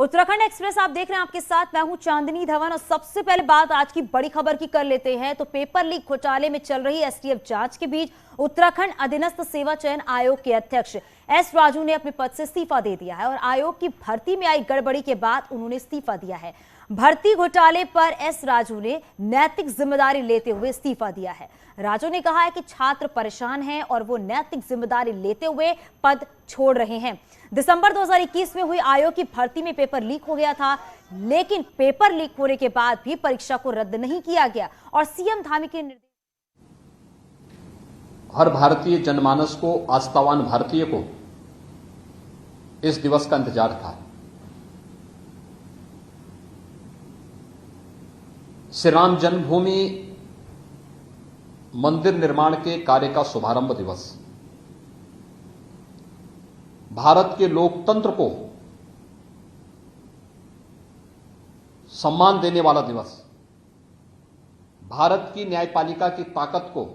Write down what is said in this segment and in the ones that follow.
Uttarakhand express आप देख रहे हैं, आपके साथ मैं हूं चांदनी धवन। और सबसे पहले बात आज की बड़ी खबर की कर लेते हैं। तो पेपर लीक घोटाले में चल रही एसटीएफ जांच के बीच उत्तराखंड अधीनस्थ सेवा चयन आयोग के अध्यक्ष एस राजू ने अपने पद से इस्तीफा दे दिया है और आयोग की भर्ती में आई गड़बड़ी के बाद उन्होंने इस्तीफा दिया है। भर्ती घोटाले पर एस राजू ने नैतिक जिम्मेदारी लेते हुए इस्तीफा दिया है। राजू ने कहा है कि छात्र परेशान हैं और वो नैतिक जिम्मेदारी लेते हुए पद छोड़ रहे हैं। दिसंबर 2021 में हुई आयोग की भर्ती में पेपर लीक हो गया था, लेकिन पेपर लीक होने के बाद भी परीक्षा को रद्द नहीं किया गया और सीएम धामी के निर्देश। हर भारतीय जनमानस को, आस्थावान भारतीय को इस दिवस का इंतजार था। श्री राम जन्मभूमि मंदिर निर्माण के कार्य का शुभारंभ दिवस, भारत के लोकतंत्र को सम्मान देने वाला दिवस, भारत की न्यायपालिका की ताकत को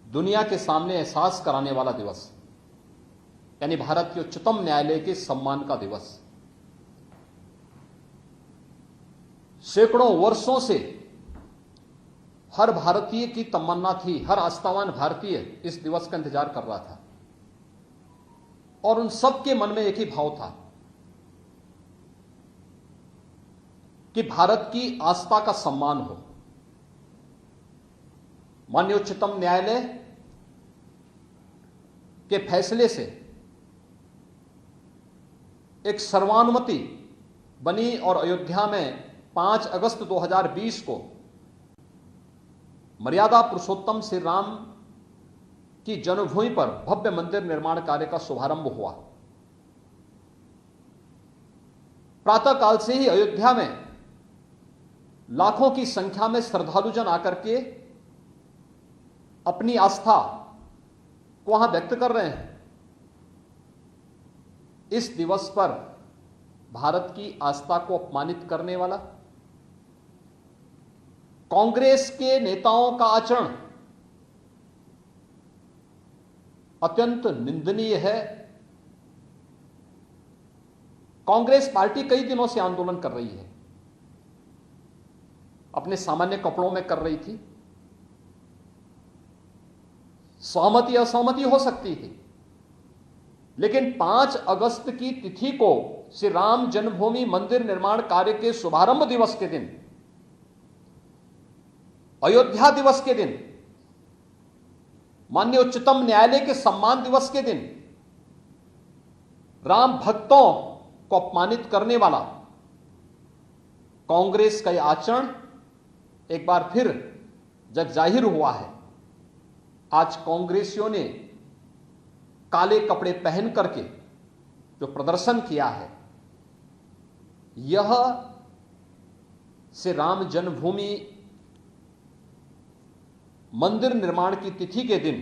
दुनिया के सामने एहसास कराने वाला दिवस, यानी भारत के उच्चतम न्यायालय के सम्मान का दिवस। सैकड़ों वर्षों से हर भारतीय की तमन्ना थी, हर आस्थावान भारतीय इस दिवस का इंतजार कर रहा था और उन सबके मन में एक ही भाव था कि भारत की आस्था का सम्मान हो। माननीय उच्चतम न्यायालय के फैसले से एक सर्वानुमति बनी और अयोध्या में 5 अगस्त 2020 को मर्यादा पुरुषोत्तम श्री राम की जन्मभूमि पर भव्य मंदिर निर्माण कार्य का शुभारंभ हुआ। प्रातःकाल से ही अयोध्या में लाखों की संख्या में श्रद्धालुजन आकर के अपनी आस्था को वहां व्यक्त कर रहे हैं। इस दिवस पर भारत की आस्था को अपमानित करने वाला कांग्रेस के नेताओं का आचरण अत्यंत निंदनीय है। कांग्रेस पार्टी कई दिनों से आंदोलन कर रही है, अपने सामान्य कपड़ों में कर रही थी। सहमति असहमति हो सकती थी, लेकिन 5 अगस्त की तिथि को श्री राम जन्मभूमि मंदिर निर्माण कार्य के शुभारंभ दिवस के दिन, अयोध्या दिवस के दिन, माननीय उच्चतम न्यायालय के सम्मान दिवस के दिन राम भक्तों को अपमानित करने वाला कांग्रेस का यह आचरण एक बार फिर जग जाहिर हुआ है। आज कांग्रेसियों ने काले कपड़े पहन करके जो प्रदर्शन किया है, यह श्री राम जन्मभूमि मंदिर निर्माण की तिथि के दिन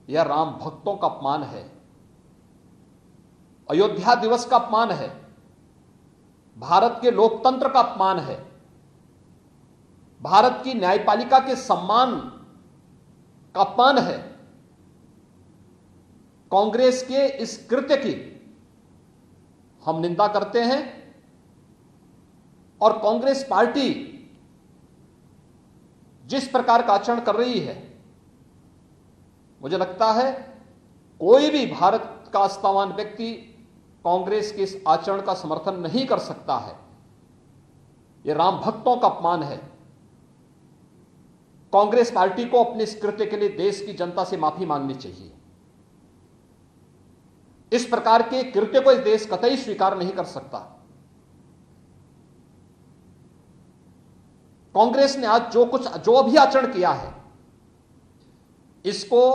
यह राम भक्तों का अपमान है, अयोध्या दिवस का अपमान है, भारत के लोकतंत्र का अपमान है, भारत की न्यायपालिका के सम्मान का अपमान है। कांग्रेस के इस कृत्य की हम निंदा करते हैं और कांग्रेस पार्टी जिस प्रकार का आचरण कर रही है, मुझे लगता है कोई भी भारत का आस्थावान व्यक्ति कांग्रेस के इस आचरण का समर्थन नहीं कर सकता है। यह राम भक्तों का अपमान है। कांग्रेस पार्टी को अपने इस कृत्य के लिए देश की जनता से माफी मांगनी चाहिए। इस प्रकार के कृत्य को इस देश कतई स्वीकार नहीं कर सकता। कांग्रेस ने आज जो भी आचरण किया है, इसको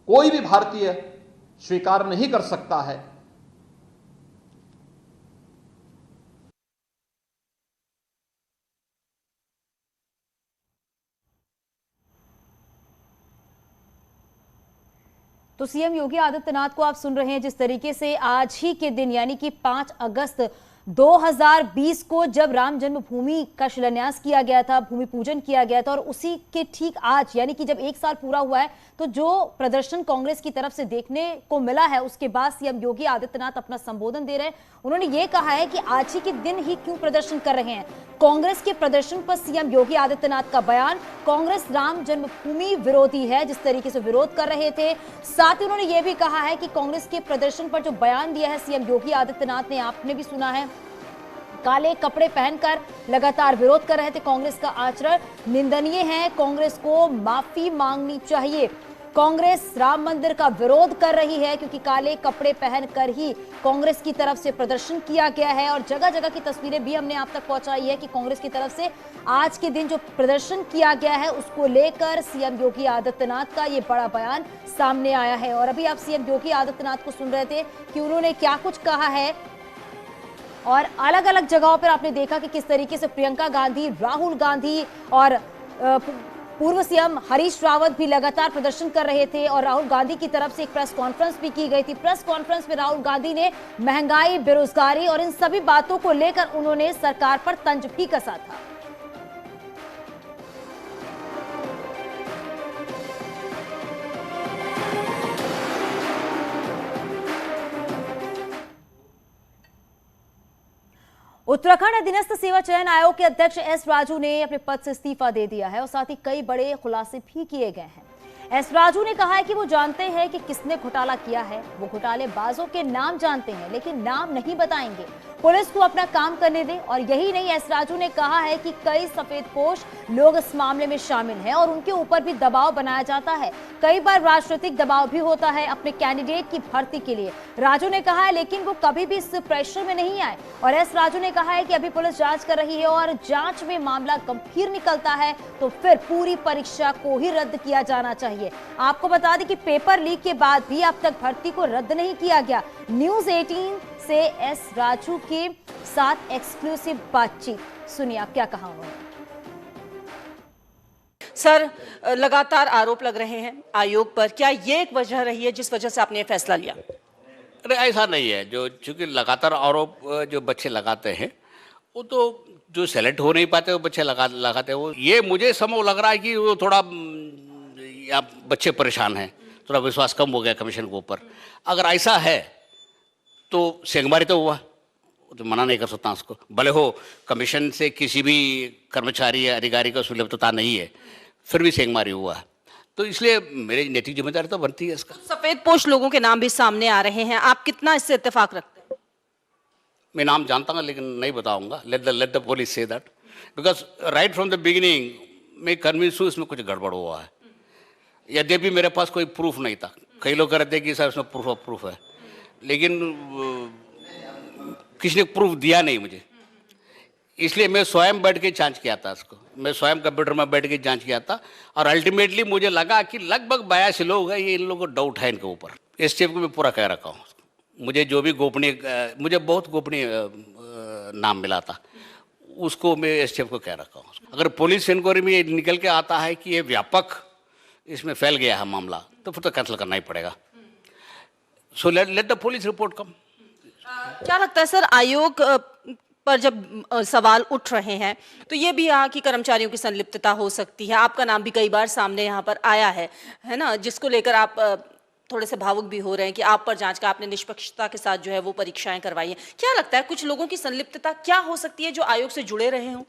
कोई भी भारतीय स्वीकार नहीं कर सकता है। तो सीएम योगी आदित्यनाथ को आप सुन रहे हैं, जिस तरीके से आज ही के दिन यानी कि 5 अगस्त 2020 को जब राम जन्मभूमि का शिलान्यास किया गया था, भूमि पूजन किया गया था, और उसी के ठीक आज यानी कि जब 1 साल पूरा हुआ है, तो जो प्रदर्शन कांग्रेस की तरफ से देखने को मिला है, उसके बाद सीएम योगी आदित्यनाथ अपना संबोधन दे रहे हैं। उन्होंने ये कहा है कि आज ही के दिन ही क्यों प्रदर्शन कर रहे हैं। कांग्रेस के प्रदर्शन पर सीएम योगी आदित्यनाथ का बयान, कांग्रेस राम जन्मभूमि विरोधी है जिस तरीके से विरोध कर रहे थे। साथ ही उन्होंने ये भी कहा है कि कांग्रेस के प्रदर्शन पर जो बयान दिया है सीएम योगी आदित्यनाथ ने, आपने भी सुना है, काले कपड़े पहनकर लगातार विरोध कर रहे थे। कांग्रेस का आचरण निंदनीय है, कांग्रेस को माफी मांगनी चाहिए। कांग्रेस राम मंदिर का विरोध कर रही है क्योंकि काले कपड़े पहनकर ही कांग्रेस की तरफ से प्रदर्शन किया गया है, और जगह जगह की तस्वीरें भी हमने आप तक पहुंचाई है कि कांग्रेस की तरफ से आज के दिन जो प्रदर्शन किया गया है उसको लेकर सीएम योगी आदित्यनाथ का ये बड़ा बयान सामने आया है। और अभी आप सीएम योगी आदित्यनाथ को सुन रहे थे कि उन्होंने क्या कुछ कहा है, और अलग अलग जगहों पर आपने देखा कि किस तरीके से प्रियंका गांधी, राहुल गांधी और पूर्व सीएम हरीश रावत भी लगातार प्रदर्शन कर रहे थे, और राहुल गांधी की तरफ से एक प्रेस कॉन्फ्रेंस भी की गई थी। प्रेस कॉन्फ्रेंस में राहुल गांधी ने महंगाई, बेरोजगारी और इन सभी बातों को लेकर उन्होंने सरकार पर तंज भी कसा था। उत्तराखंड अधीनस्थ सेवा चयन आयोग के अध्यक्ष एस राजू ने अपने पद से इस्तीफा दे दिया है, और साथ ही कई बड़े खुलासे भी किए गए हैं। एस राजू ने कहा है कि वो जानते हैं कि किसने घोटाला किया है, वो घोटालेबाजों के नाम जानते हैं लेकिन नाम नहीं बताएंगे, पुलिस को अपना काम करने दें। और यही नहीं, एस राजू ने कहा है कि कई सफेदपोश लोग इस मामले में शामिल हैं और उनके ऊपर भी दबाव बनाया जाता है। कई बार राजनीतिक दबाव भी होता है अपने कैंडिडेट की भर्ती के लिए, राजू ने कहा है, लेकिन वो कभी भी इस प्रेशर में नहीं आए। और एस राजू ने कहा है कि अभी पुलिस जांच कर रही है और जांच में मामला गंभीर निकलता है तो फिर पूरी परीक्षा को ही रद्द किया जाना चाहिए। आपको बता दें कि पेपर लीक के बाद भी अब तक भर्ती को रद्द नहीं किया गया। न्यूज़ 18 से एस राजू के साथ एक्सक्लूसिव बातचीत सुनिए, आप क्या कहा उन्होंने। सर, लगातार आरोप लग रहे हैं आयोग पर, क्या ये एक वजह रही है जिस वजह से आपने ये फैसला लिया? अरे ऐसा नहीं है, जो चूंकि लगातार आरोप जो बच्चे लगाते हैं वो तो जो सेलेक्ट हो नहीं पाते वो बच्चे लगाते हैं। वो ये मुझे समझ लग रहा है कि वो थोड़ा या बच्चे परेशान हैं, थोड़ा विश्वास कम हो गया कमीशन के ऊपर। अगर ऐसा है तो सेंगमारी तो हुआ, तो मना नहीं कर सकता उसको, भले हो कमीशन से किसी भी कर्मचारी या अधिकारी का सुलभता नहीं है, फिर भी सेंगमारी हुआ है। तो इसलिए मेरी नैतिक जिम्मेदारी तो बनती है इसका। सफेदपोश लोगों के नाम भी सामने आ रहे हैं, आप कितना इससे इत्तेफाक रखते हैं? मैं नाम जानता हूँ लेकिन नहीं बताऊंगा। Late the police say that, because right from the beginning मैं कन्विंस हूँ इसमें कुछ गड़बड़ हुआ है। यद्यपि मेरे पास कोई प्रूफ नहीं था, कई लोग कहते हैं कि सर इसमें प्रूफ है, लेकिन किसी ने प्रूफ दिया नहीं मुझे, इसलिए मैं स्वयं बैठ के जांच किया था इसको। मैं स्वयं कंप्यूटर में बैठ के जांच किया था और अल्टीमेटली मुझे लगा कि लगभग 82 लोग हैं, ये इन लोगों को डाउट है इनके ऊपर। इस चीज को मैं पूरा कह रखा हूँ। मुझे जो भी गोपनीय, मुझे बहुत गोपनीय नाम मिला था, उसको मैं एसटीएफ को कह रखा हूँ। अगर पुलिस इंक्वायरी में ये निकल के आता है कि ये व्यापक इसमें फैल गया है मामला, तो फिर तो कैंसिल करना ही पड़ेगा। So let the police report come. क्या लगता है सर, आयोग पर जब सवाल उठ रहे हैं तो ये भी यहाँ की कर्मचारियों की संलिप्तता हो सकती है, आपका नाम भी कई बार सामने यहाँ पर आया है ना, जिसको लेकर आप थोड़े से भावुक भी हो रहे हैं कि आप पर जांच का, आपने निष्पक्षता के साथ जो है वो परीक्षाएं करवाई हैं। क्या लगता है कुछ लोगों की संलिप्तता क्या हो सकती है जो आयोग से जुड़े रहे हों?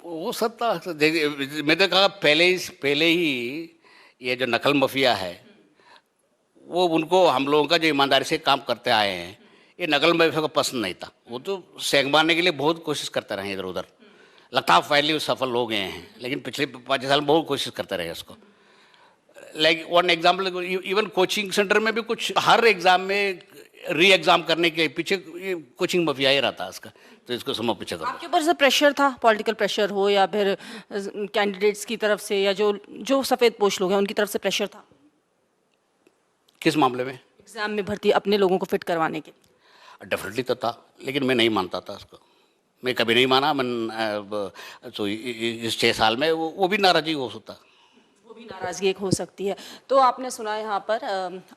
हो सकता है, देखिए मैं तो कहा पहले ही ये जो नकल माफिया है वो, उनको हम लोगों का जो ईमानदारी से काम करते आए हैं, ये नकल माफिया को पसंद नहीं था। वो तो सेंग मारने के लिए बहुत कोशिश करते रहे इधर उधर, लगता है फाइनली सफल हो गए हैं, लेकिन पिछले 5 साल में बहुत कोशिश करते रहे उसको। Like one example, even coaching centre में भी कुछ हर एग्जाम में री एग्जाम करने के पीछे कोचिंग माफिया ही रहता है इसका, तो इसको समझ पीछे करो। आपके ऊपर से प्रेशर था, पॉलिटिकल प्रेशर हो या फिर कैंडिडेट्स की तरफ से या जो सफेदपोश लोग हैं उनकी तरफ से प्रेशर था? किस मामले में? एग्जाम में भर्ती अपने लोगों को फिट करवाने के? डेफिनेटली तो था, लेकिन मैं नहीं मानता था उसको। मैं कभी नहीं माना। मैं तो इस 6 साल में वो भी नाराजगी हो सकता। वो भी नाराजगी एक हो सकती है। तो आपने सुना यहाँ पर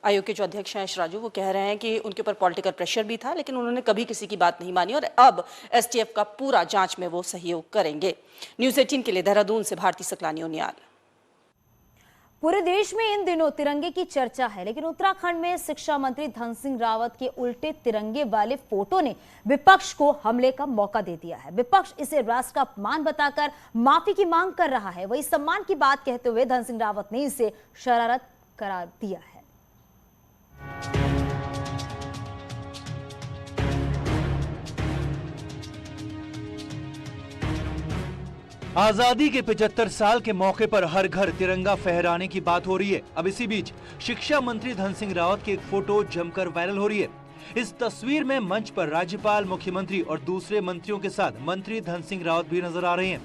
आयोग के जो अध्यक्ष हैं एस राजू, वो कह रहे हैं कि उनके ऊपर पॉलिटिकल प्रेशर भी था, लेकिन उन्होंने कभी किसी की बात नहीं मानी और अब एसटीएफ का पूरा जांच में वो सहयोग करेंगे। न्यूज़ 18 के लिए देहरादून से भारती सकलानी उनियाल। पूरे देश में इन दिनों तिरंगे की चर्चा है, लेकिन उत्तराखंड में शिक्षा मंत्री धन सिंह रावत के उल्टे तिरंगे वाले फोटो ने विपक्ष को हमले का मौका दे दिया है। विपक्ष इसे राष्ट्र का अपमान बताकर माफी की मांग कर रहा है। वही सम्मान की बात कहते हुए धन सिंह रावत ने इसे शरारत करार दिया है। आजादी के 75 साल के मौके पर हर घर तिरंगा फहराने की बात हो रही है। अब इसी बीच शिक्षा मंत्री धन सिंह रावत की एक फोटो जमकर वायरल हो रही है। इस तस्वीर में मंच पर राज्यपाल, मुख्यमंत्री और दूसरे मंत्रियों के साथ मंत्री धन सिंह रावत भी नजर आ रहे हैं।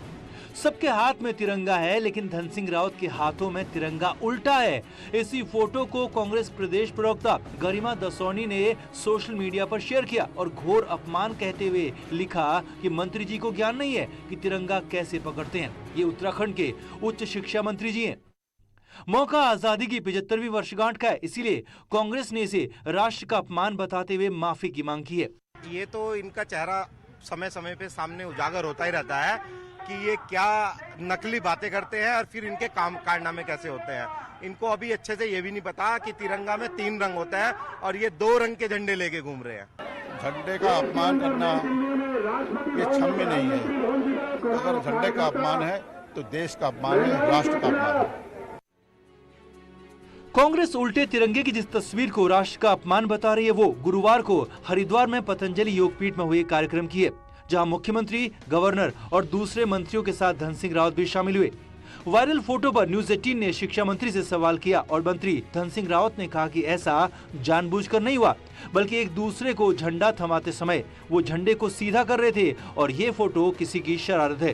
सबके हाथ में तिरंगा है, लेकिन धन सिंह रावत के हाथों में तिरंगा उल्टा है। इसी फोटो को कांग्रेस प्रदेश प्रवक्ता गरिमा दसौनी ने सोशल मीडिया पर शेयर किया और घोर अपमान कहते हुए लिखा कि मंत्री जी को ज्ञान नहीं है कि तिरंगा कैसे पकड़ते हैं। ये उत्तराखंड के उच्च शिक्षा मंत्री जी हैं। मौका आजादी की 75वीं वर्षगांठ का है, इसीलिए कांग्रेस ने इसे राष्ट्र का अपमान बताते हुए माफी की मांग की है। ये तो इनका चेहरा समय समय पे सामने उजागर होता ही रहता है कि ये क्या नकली बातें करते हैं और फिर इनके काम कारनामे कैसे होते हैं। इनको अभी अच्छे से ये भी नहीं पता कि तिरंगा में 3 रंग होता है और ये 2 रंग के झंडे लेके घूम रहे हैं। झंडे का अपमान करना ये क्षम्य नहीं है। अगर झंडे का अपमान है तो देश का अपमान है, राष्ट्र का अपमान है। कांग्रेस उल्टे तिरंगे की जिस तस्वीर को राष्ट्र का अपमान बता रही है, वो गुरुवार को हरिद्वार में पतंजलि योगपीठ में हुए कार्यक्रम की है, जहां मुख्यमंत्री, गवर्नर और दूसरे मंत्रियों के साथ धन सिंह रावत भी शामिल हुए। वायरल फोटो पर न्यूज़ 18 ने शिक्षा मंत्री से सवाल किया और मंत्री धन सिंह रावत ने कहा कि ऐसा जानबूझकर नहीं हुआ, बल्कि एक दूसरे को झंडा थमाते समय वो झंडे को सीधा कर रहे थे और ये फोटो किसी की शरारत है।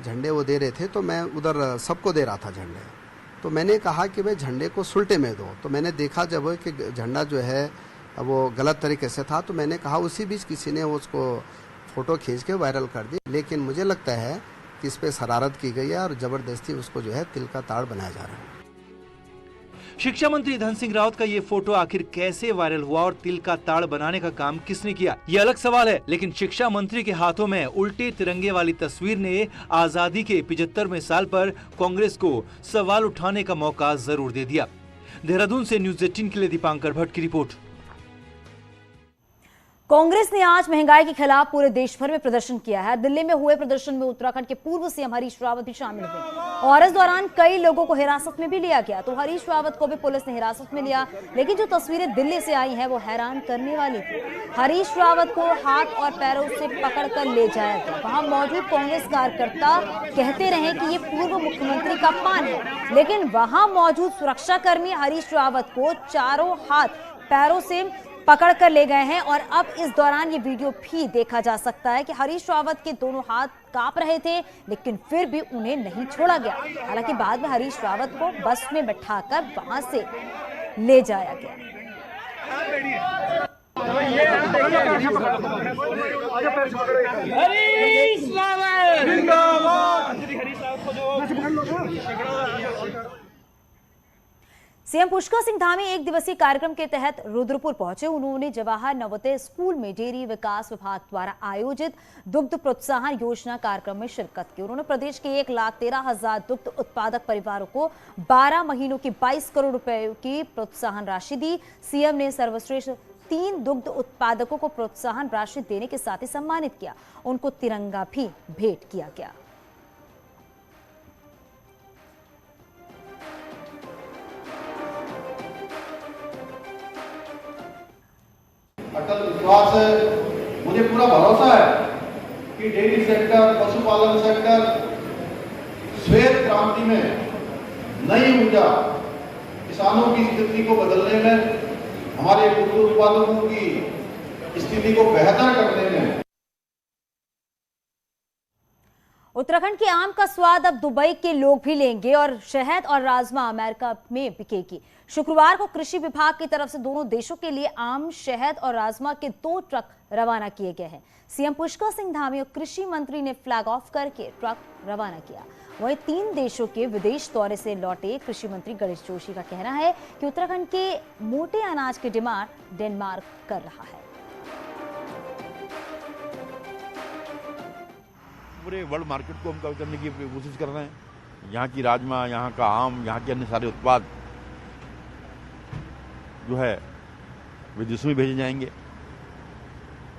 झंडे वो दे रहे थे तो मैं उधर सबको दे रहा था झंडे, तो मैंने कहा कि भाई झंडे को सुलटे में दो। तो मैंने देखा जब कि झंडा जो है वो गलत तरीके से था, तो मैंने कहा उसी बीच किसी ने उसको फोटो खींच के वायरल कर दी। लेकिन मुझे लगता है कि इस पे शरारत की गई है और जबरदस्ती उसको जो है तिल का ताड़ बनाया जा रहा है। शिक्षा मंत्री धन सिंह रावत का ये फोटो आखिर कैसे वायरल हुआ और तिल का ताड़ बनाने का काम किसने किया, ये अलग सवाल है। लेकिन शिक्षा मंत्री के हाथों में उल्टे तिरंगे वाली तस्वीर ने आजादी के 75वें साल पर कांग्रेस को सवाल उठाने का मौका जरूर दे दिया। देहरादून से न्यूज़ 18 के लिए दीपांकर भट्ट की रिपोर्ट। कांग्रेस ने आज महंगाई के खिलाफ पूरे देश भर में प्रदर्शन किया है। दिल्ली में हुए प्रदर्शन में उत्तराखंड के पूर्व सीएम हरीश रावत भी शामिल हुए और इस दौरान कई लोगों को हिरासत में भी लिया गया। तो हरीश रावत को भी पुलिस ने हिरासत में लिया, लेकिन जो तस्वीरें दिल्ली से आई हैं वो हैरान करने वाली थी। हरीश रावत को हाथ और पैरों से पकड़कर ले जाया गया। वहां मौजूद कांग्रेस कार्यकर्ता कहते रहे कि ये पूर्व मुख्यमंत्री का अपमान है, लेकिन वहां मौजूद सुरक्षाकर्मी हरीश रावत को चारों हाथ पैरों से पकड़ कर ले गए हैं। और अब इस दौरान ये वीडियो भी देखा जा सकता है कि हरीश रावत के दोनों हाथ कांप रहे थे, लेकिन फिर भी उन्हें नहीं छोड़ा गया। हालांकि बाद में हरीश रावत को बस में बिठाकर वहां से ले जाया गया। सीएम पुष्कर सिंह धामी एक दिवसीय कार्यक्रम के तहत रुद्रपुर पहुंचे। उन्होंने जवाहर नवोदय स्कूल में डेयरी विकास विभाग द्वारा आयोजित दुग्ध प्रोत्साहन योजना कार्यक्रम में शिरकत की। उन्होंने प्रदेश के 1,13,000 दुग्ध उत्पादक परिवारों को 12 महीनों की 22 करोड़ रुपए की प्रोत्साहन राशि दी। सीएम ने सर्वश्रेष्ठ 3 दुग्ध उत्पादकों को प्रोत्साहन राशि देने के साथ ही सम्मानित किया। उनको तिरंगा भी भेंट किया गया। अटल विश्वास है, मुझे पूरा भरोसा है कि डेयरी सेक्टर, पशुपालन सेक्टर श्वेत क्रांति में नई ऊर्जा किसानों की स्थिति को बदलने में, हमारे दुग्ध उत्पादकों की स्थिति को बेहतर करने में। उत्तराखंड के आम का स्वाद अब दुबई के लोग भी लेंगे और शहद और राजमा अमेरिका में बिकेगी। शुक्रवार को कृषि विभाग की तरफ से दोनों देशों के लिए आम, शहद और राजमा के 2 ट्रक रवाना किए गए हैं। सीएम पुष्कर सिंह धामी और कृषि मंत्री ने फ्लैग ऑफ करके ट्रक रवाना किया। वहीं 3 देशों के विदेश दौरे से लौटे कृषि मंत्री गणेश जोशी का कहना है कि उत्तराखंड के मोटे अनाज की डिमांड डेनमार्क कर रहा है। पूरे वर्ल्ड मार्केट को हम कवर करने की कोशिश कर रहे हैं। यहाँ की राजमा, यहाँ का आम, यहाँ के अन्य सारे उत्पाद जो है विदेशों में भेजे जाएंगे।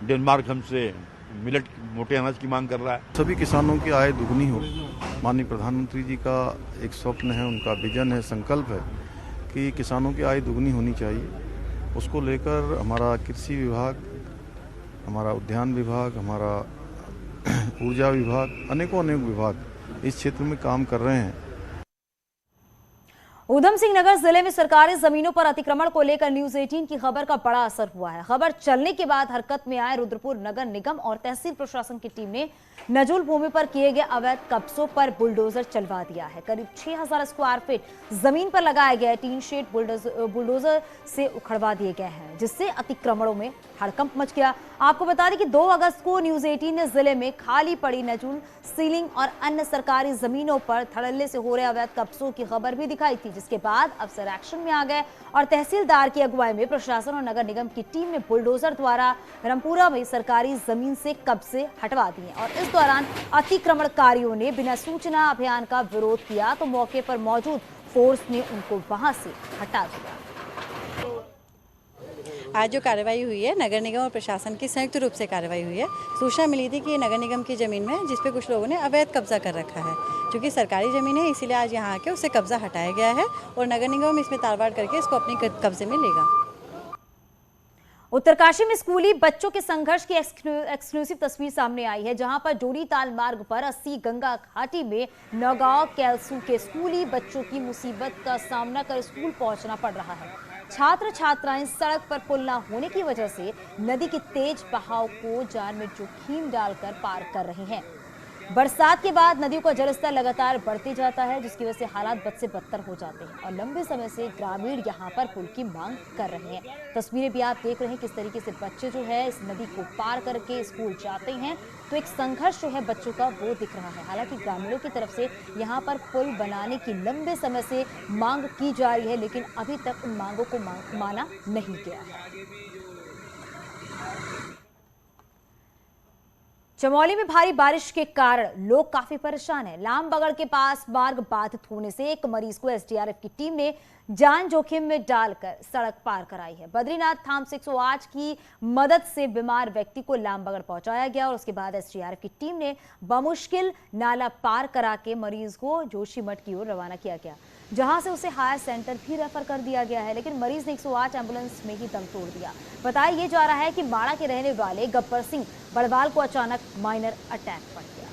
डेनमार्क हमसे मिलेट मोटे अनाज की मांग कर रहा है। सभी किसानों की आय दुगनी हो, माननीय प्रधानमंत्री जी का एक स्वप्न है, उनका विजन है, संकल्प है कि किसानों की आय दुगनी होनी चाहिए। उसको लेकर हमारा कृषि विभाग, हमारा उद्यान विभाग, हमारा ऊर्जा विभाग, अनेक विभाग इस क्षेत्र में काम कर रहे हैं। ऊधम सिंह नगर जिले में सरकारी जमीनों पर अतिक्रमण को लेकर न्यूज 18 की खबर का बड़ा असर हुआ है। खबर चलने के बाद हरकत में आए रुद्रपुर नगर निगम और तहसील प्रशासन की टीम ने नजूल भूमि पर किए गए अवैध कब्जों पर बुलडोजर चलवा दिया है। करीब 6000 स्क्वायर फीट जमीन पर लगाए गए टीन शेड बुलडोजर से उखड़वा दिए गए हैं, जिससे अतिक्रमणों में हड़कंप मच गया। आपको बता दें कि 2 अगस्त को न्यूज 18 ने जिले में खाली पड़ी नजूल, सीलिंग और अन्य सरकारी जमीनों पर धड़ल्ले से हो रहे अवैध कब्जों की खबर भी दिखाई थी, जिसके बाद अफसर एक्शन में आ गए और तहसीलदार की अगुवाई में प्रशासन और नगर निगम की टीम ने बुलडोजर द्वारा रामपुरा में सरकारी जमीन से कब्जे हटवा दिए और इस दौरान अतिक्रमणकारियों ने बिना सूचना अभियान का विरोध किया तो मौके पर मौजूद फोर्स ने उनको वहां से हटा दिया। आज जो कार्रवाई हुई है, नगर निगम और प्रशासन की संयुक्त रूप से कार्रवाई हुई है। सूचना मिली थी कि ये नगर निगम की जमीन में है, जिस पे कुछ लोगों ने अवैध कब्जा कर रखा है। क्योंकि सरकारी जमीन है, इसीलिए आज यहाँ आके उससे कब्जा हटाया गया है और नगर निगम इसमें तारवाड़ करके इसको अपने कब्जे में लेगा। उत्तरकाशी में स्कूली बच्चों के संघर्ष की एक्सक्लूसिव तस्वीर सामने आई है, जहां पर जोड़ी ताल मार्ग पर 80 गंगा घाटी में नौगांव कैलसू के स्कूली बच्चों की मुसीबत का सामना कर स्कूल पहुंचना पड़ रहा है। छात्र छात्राएं सड़क पर पुल न होने की वजह से नदी के तेज बहाव को जान में जोखिम डालकर पार कर रहे हैं। बरसात के बाद नदियों का जलस्तर लगातार बढ़ते जाता है, जिसकी वजह से हालात बद से बदतर हो जाते हैं और लंबे समय से ग्रामीण यहां पर पुल की मांग कर रहे हैं। तस्वीरें भी आप देख रहे हैं किस तरीके से बच्चे जो है इस नदी को पार करके स्कूल जाते हैं, तो एक संघर्ष जो है बच्चों का वो दिख रहा है। हालांकि ग्रामीणों की तरफ से यहाँ पर पुल बनाने की लंबे समय से मांग की जा रही है, लेकिन अभी तक उन मांगों को माना नहीं गया है। चमोली में भारी बारिश के कारण लोग काफी परेशान हैं। लामबगड़ के पास मार्ग बाधित होने से एक मरीज को एसडीआरएफ की टीम ने जान जोखिम में डालकर सड़क पार कराई है। बद्रीनाथ धाम से 108 की मदद से बीमार व्यक्ति को लामबगड़ पहुंचाया गया और उसके बाद एसडीआरएफ की टीम ने बमुश्किल नाला पार करा के मरीज को जोशीमठ की ओर रवाना किया गया, जहां से उसे हायर सेंटर भी रेफर कर दिया गया है, लेकिन मरीज ने 108 एम्बुलेंस में ही दम तोड़ दिया। बताया ये जा रहा है कि माड़ा के रहने वाले गब्बर सिंह बड़वाल को अचानक माइनर अटैक पड़ गया।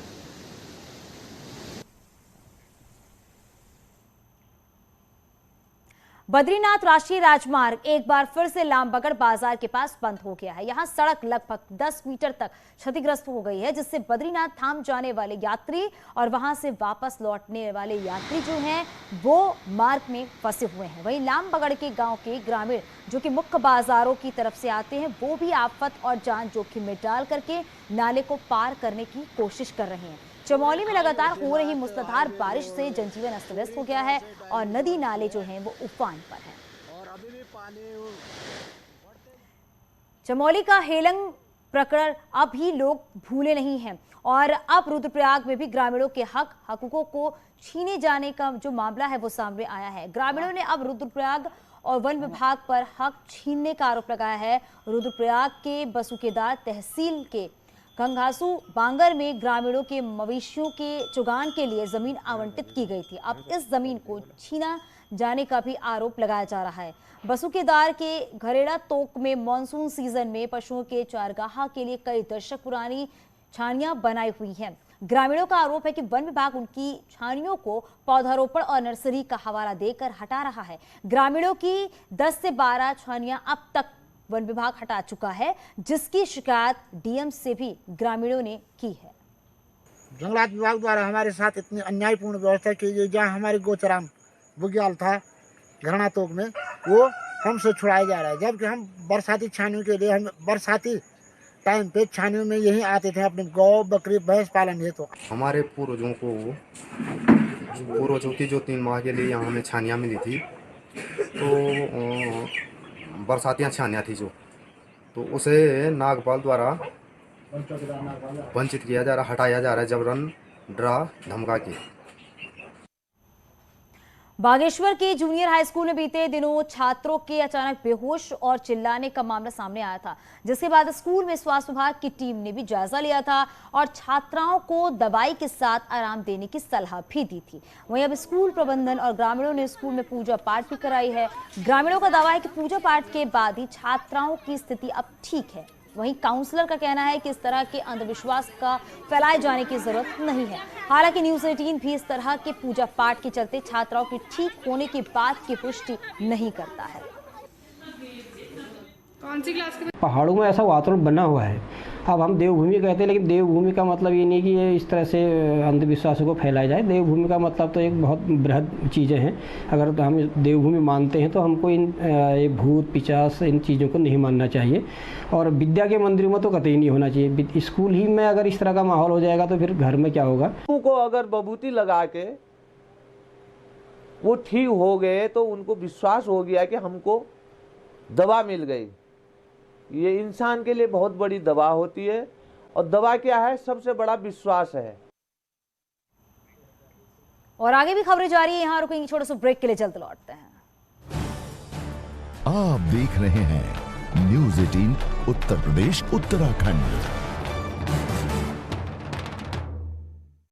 बद्रीनाथ राष्ट्रीय राजमार्ग एक बार फिर से लामबगड़ बाजार के पास बंद हो गया है। यहां सड़क लगभग 10 मीटर तक क्षतिग्रस्त हो गई है, जिससे बद्रीनाथ धाम जाने वाले यात्री और वहां से वापस लौटने वाले यात्री जो हैं वो मार्ग में फंसे हुए हैं। वहीं लामबगड़ के गांव के ग्रामीण जो कि मुख्य बाजारों की तरफ से आते हैं, वो भी आफत और जान जोखिम में डाल करके नाले को पार करने की कोशिश कर रहे हैं। चमोली में लगातार हो रही मूसलाधार बारिश से जनजीवन अस्त व्यस्त हो गया है और नदी नाले जो हैं वो उफान पर हैं। चमोली का हेलंग प्रकरण अब भी लोग भूले नहीं हैं और अब रुद्रप्रयाग में भी ग्रामीणों के हकूकों को छीने जाने का जो मामला है वो सामने आया है। ग्रामीणों ने अब रुद्रप्रयाग और वन विभाग पर हक छीनने का आरोप लगाया है। रुद्रप्रयाग के बसुकेदार तहसील के गंगासू बांगर में ग्रामीणों के मवेशियों के चुगान के लिए जमीन आवंटित की गई थी। अब इस जमीन को छीना जाने का भी आरोप लगाया जा रहा है। बसुकेदार के घरेड़ा तोक में मॉनसून सीजन में पशुओं के चारगाह के लिए कई दशक पुरानी छानियां बनाई हुई हैं। ग्रामीणों का आरोप है कि वन विभाग उनकी छानियों को पौधारोपण और नर्सरी का हवाला देकर हटा रहा है। ग्रामीणों की 10 से 12 छानियां अब तक वन विभाग हटा चुका है, जिसकी शिकायत डीएम से भी ग्रामीणों ने की है। जंगलात विभाग द्वारा हमारे साथ इतनी अन्यायपूर्ण व्यवस्था की गई, जहाँ हमारे गोचराम बुग्याल था घरना तोक में, वो हमसे छुड़ाया जा रहा है, जबकि हम बरसाती छानियों के लिए हम बरसाती टाइम पे छानियों में यही आते थे अपने गौ बकरी भैंस पालन हेतु। हमारे पूर्वजों को पूर्वजों की जो 3 माह के लिए यहाँ हमें छानियाँ मिली थी, तो बरसातियाँ छानियाँ थी जो, तो उसे नागपाल द्वारा वंचित किया जा रहा, हटाया जा रहा है जबरन डरा धमका के। बागेश्वर के जूनियर हाई स्कूल में बीते दिनों छात्रों के अचानक बेहोश और चिल्लाने का मामला सामने आया था, जिसके बाद स्कूल में स्वास्थ्य विभाग की टीम ने भी जायजा लिया था और छात्राओं को दवाई के साथ आराम देने की सलाह भी दी थी। वहीं अब स्कूल प्रबंधन और ग्रामीणों ने स्कूल में पूजा पाठ भी कराई है। ग्रामीणों का दावा है कि पूजा पाठ के बाद ही छात्राओं की स्थिति अब ठीक है। वहीं काउंसलर का कहना है कि इस तरह के अंधविश्वास का फैलाए जाने की जरूरत नहीं है। हालांकि न्यूज़ 18 भी इस तरह के पूजा पाठ के चलते छात्राओं के ठीक होने की बात की पुष्टि नहीं करता है। कौन सी क्लास के? पहाड़ों में ऐसा वातावरण बना हुआ है। अब हम देवभूमि कहते हैं, लेकिन देवभूमि का मतलब ये नहीं कि ये इस तरह से अंधविश्वासों को फैलाया जाए। देवभूमि का मतलब तो एक बहुत बृहद चीज़ें हैं। अगर तो हम देवभूमि मानते हैं तो हमको इन भूत पिशाच इन चीज़ों को नहीं मानना चाहिए, और विद्या के मंदिरों में तो कतई नहीं होना चाहिए। स्कूल ही में अगर इस तरह का माहौल हो जाएगा तो फिर घर में क्या होगा। को अगर बबूती लगा के वो ठीक हो गए तो उनको विश्वास हो गया कि हमको दवा मिल गई। ये इंसान के लिए बहुत बड़ी दवा होती है, और दवा क्या है? सबसे बड़ा विश्वास है। और आगे भी खबरें जारी है, यहाँ रुकेंगे छोटे से ब्रेक के लिए, जल्द लौटते हैं। आप देख रहे हैं न्यूज़ 18 उत्तर प्रदेश उत्तराखंड।